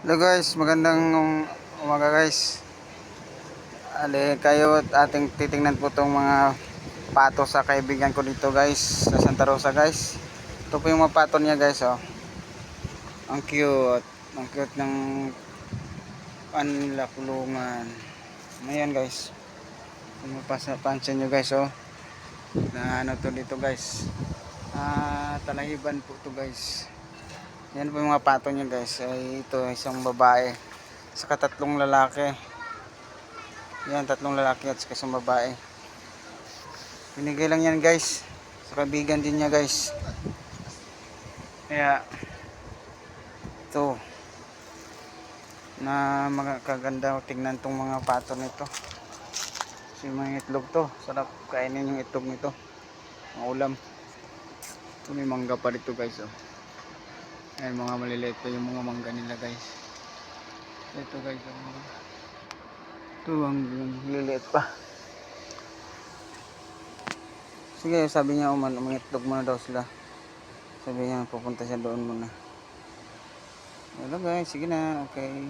Hello guys, magandang umaga guys. Ali kayo at ating titingnan po tong mga pato sa kaibigan ko dito guys sa Santa Rosa guys. Ito po yung mga pato niya guys oh. Ang cute. Ang cute ng nila kulungan. Ayan guys. Kung mapansin nyo guys oh. Na ano to dito guys. Talahiban po to guys. Yan po yung mga pato niya guys. Ay ito isang babae. Saka tatlong lalaki. Yan, tatlong lalaki at saka isang babae. Binigay lang yan guys. Sa kaibigan din niya guys. Kaya ito na magkaganda tingnan tong mga pato nito. Kasi mga itlog to. Sarap kainin yung itlog nito. Ang ulam. Ito may mangga pa dito guys oh. Ayan mga maliliit pa yung mga mangga nila guys. Ito guys oh. Ito ang maliliit pa. Sige, sabi niya umitlog muna daw sila. Sabi niya pupunta siya doon muna. Hello guys, sige na, okay.